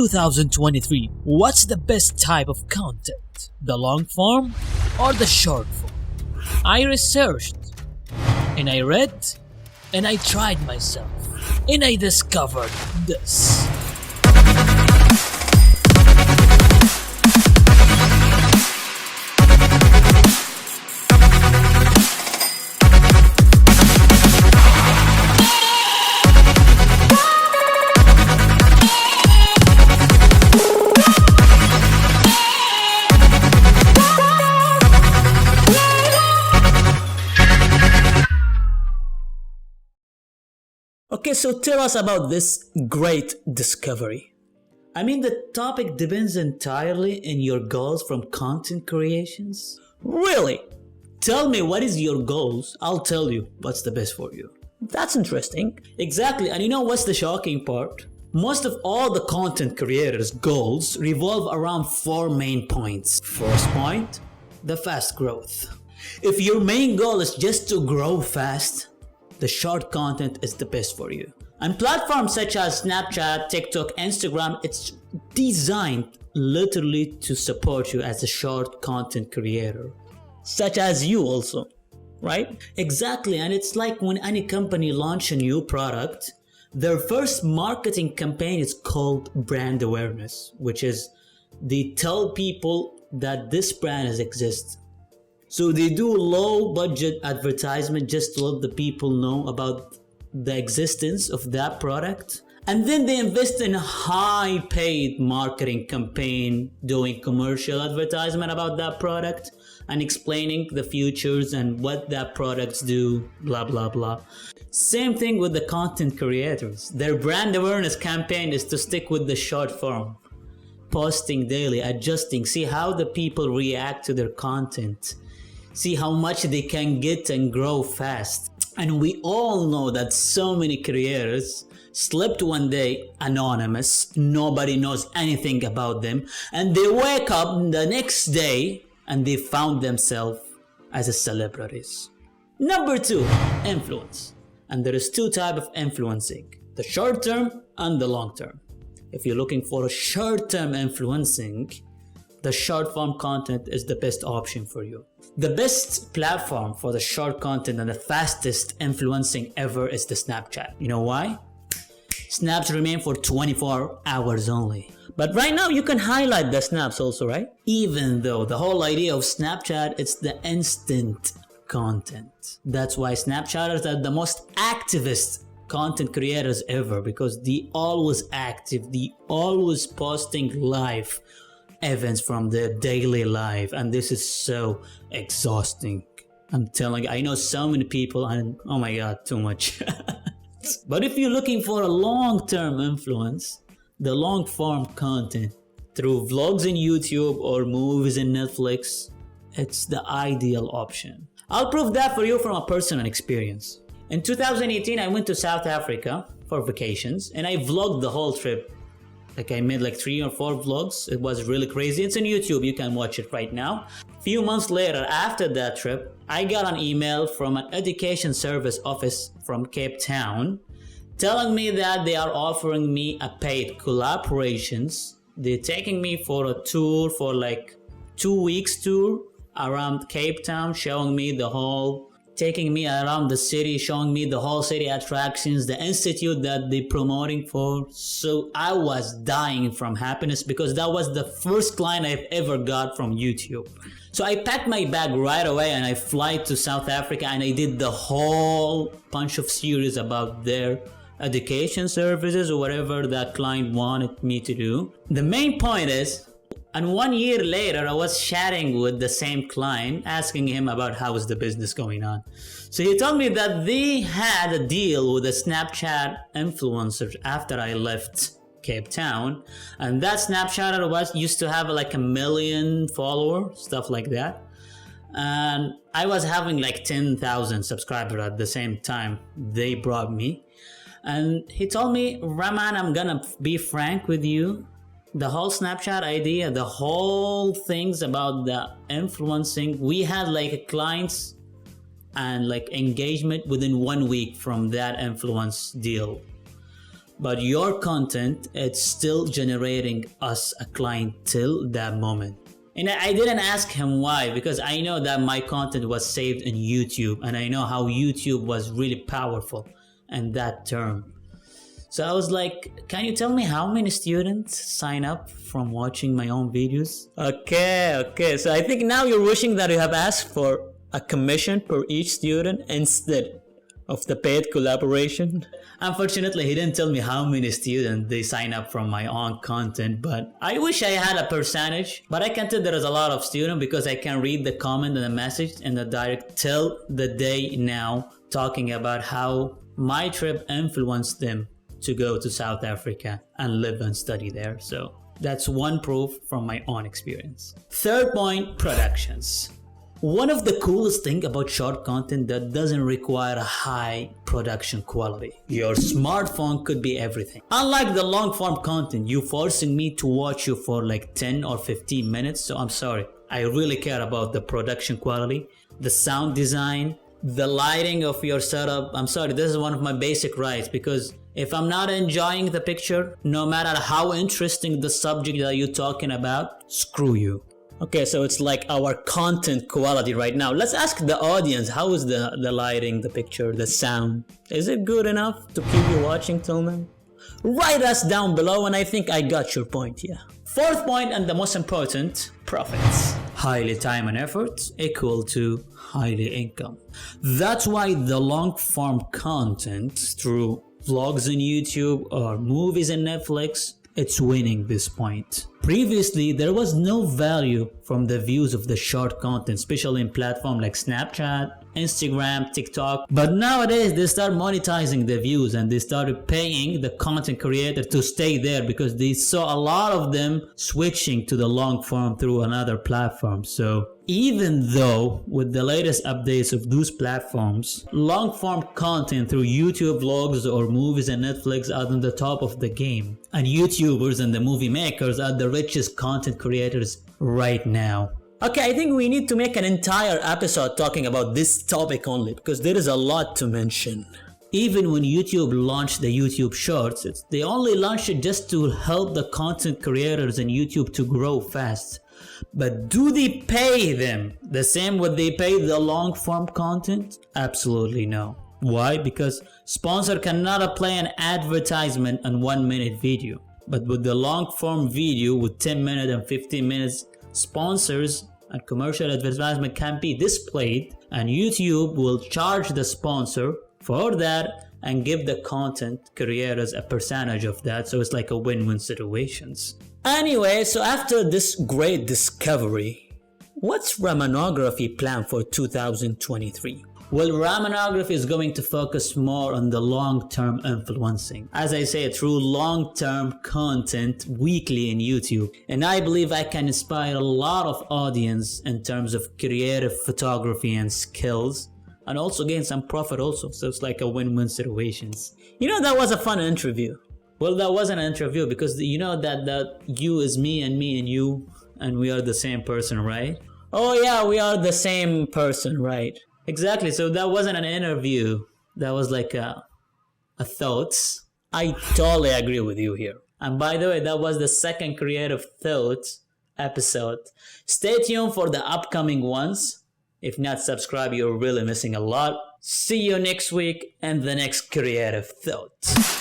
2023, what's the best type of content? The long form or the short form? I researched and I read and I tried myself and I discovered this. Okay, so tell us about this great discovery. I mean, the topic depends entirely on your goals from content creations. Really? Tell me what is your goals, I'll tell you what's the best for you. That's interesting. Exactly, and you know what's the shocking part? Most of all the content creators' goals revolve around four main points. First point, the fast growth. If your main goal is just to grow fast, the short content is the best for you. And platforms such as Snapchat, TikTok, Instagram, it's designed literally to support you as a short content creator. Such as you also, right? Exactly, and it's like when any company launches a new product, their first marketing campaign is called brand awareness, which is they tell people that this brand exists. So they do low budget advertisement just to let the people know about the existence of that product. And then they invest in a high paid marketing campaign doing commercial advertisement about that product and explaining the features and what that products do, blah, blah, blah. Same thing with the content creators. Their brand awareness campaign is to stick with the short form. Posting daily, adjusting, see how the people react to their content. See how much they can get and grow fast. And we all know that so many creators slept one day anonymous, nobody knows anything about them, and they wake up the next day and they found themselves as a celebrities. Number two, influence. And there is two types of influencing, the short term and the long term. If you're looking for a short term influencing, the short form content is the best option for you. The best platform for the short content and the fastest influencing ever is the Snapchat. You know why? Snaps remain for 24 hours only. But right now you can highlight the snaps also, right? Even though the whole idea of Snapchat is the instant content. That's why Snapchatters are the most activist content creators ever, because they always active, they always posting live events from their daily life, and this is so exhausting. I'm telling you, I know so many people and oh my god, too much. But if you're looking for a long-term influence, the long-form content through vlogs in YouTube or movies in Netflix, it's the ideal option. I'll prove that for you from a personal experience. In 2018, I went to South Africa for vacations and I vlogged the whole trip. Like I made like 3 or 4 vlogs. It was really crazy. It's on YouTube. You can watch it right now. Few months later, after that trip, I got an email from an education service office from Cape Town telling me that they are offering me a paid collaborations. They're taking me for a tour for like 2 weeks tour around Cape Town, taking me around the city, showing me the whole city attractions, the institute that they're promoting for. So I was dying from happiness because that was the first client I've ever got from YouTube. So I packed my bag right away and I fly to South Africa and I did the whole bunch of series about their education services or whatever that client wanted me to do. The main point is, and 1 year later, I was chatting with the same client, asking him about how is the business going on. So he told me that they had a deal with a Snapchat influencer after I left Cape Town. And that Snapchatter used to have like 1 million followers, stuff like that. And I was having like 10,000 subscribers at the same time they brought me. And he told me, Raman, I'm gonna be frank with you. The whole Snapchat idea, the whole things about the influencing, we had like clients and like engagement within 1 week from that influence deal. but your content, it's still generating us a client till that moment. And I didn't ask him why, because I know that my content was saved in YouTube, and I know how YouTube was really powerful in that term. So I was like, can you tell me how many students sign up from watching my own videos? Okay. So I think now you're wishing that you have asked for a commission per each student instead of the paid collaboration. Unfortunately, he didn't tell me how many students they sign up from my own content, but I wish I had a percentage. But I can tell there is a lot of students because I can read the comment and the message in the direct till the day now, talking about how my trip influenced them to go to South Africa and live and study there. So that's one proof from my own experience. Third point, productions. One of the coolest things about short content that doesn't require a high production quality. Your smartphone could be everything. Unlike the long form content, you forcing me to watch you for like 10 or 15 minutes. So I'm sorry. I really care about the production quality, the sound design, the lighting of your setup. I'm sorry, this is one of my basic rights, because if I'm not enjoying the picture, no matter how interesting the subject that you're talking about, screw you. Okay, so it's like our content quality right now. Let's ask the audience, how is the lighting, the picture, the sound? Is it good enough to keep you watching till now? Write us down below, and I think I got your point, yeah. Fourth point, and the most important, profits. Highly time and effort equal to highly income. That's why the long form content through vlogs on YouTube or movies on Netflix, it's winning this point. Previously, there was no value from the views of the short content, especially in platforms like Snapchat, Instagram, TikTok. But nowadays, they start monetizing the views, and they started paying the content creator to stay there because they saw a lot of them switching to the long form through another platform. So even though with the latest updates of those platforms, long form content through YouTube vlogs or movies and Netflix are on the top of the game, and YouTubers and the movie makers are the richest content creators right now. Okay, I think we need to make an entire episode talking about this topic only, because there is a lot to mention. Even when YouTube launched the YouTube Shorts, they only launched it just to help the content creators in YouTube to grow fast. But do they pay them the same what they pay the long form content? Absolutely no. Why? Because sponsor cannot apply an advertisement on 1 minute video. But with the long form video with 10 minutes and 15 minutes, sponsors and commercial advertisement can be displayed, and YouTube will charge the sponsor for that and give the content creators a percentage of that. So it's like a win-win situations. Anyway, so after this great discovery, what's ramanography plan for 2023? Well, ramanography is going to focus more on the long-term influencing. As I say, through long-term content weekly in YouTube. And I believe I can inspire a lot of audience in terms of creative photography and skills, and also gain some profit also. So it's like a win-win situations. You know, that was a fun interview. Well, that wasn't an interview because you know that you is me and you, and we are the same person, right? Oh yeah, we are the same person, right? Exactly. So that wasn't an interview. That was like a thoughts. I totally agree with you here. And by the way, that was the second Creative Thoughts episode. Stay tuned for the upcoming ones. If not subscribe, you're really missing a lot. See you next week and the next Creative Thoughts.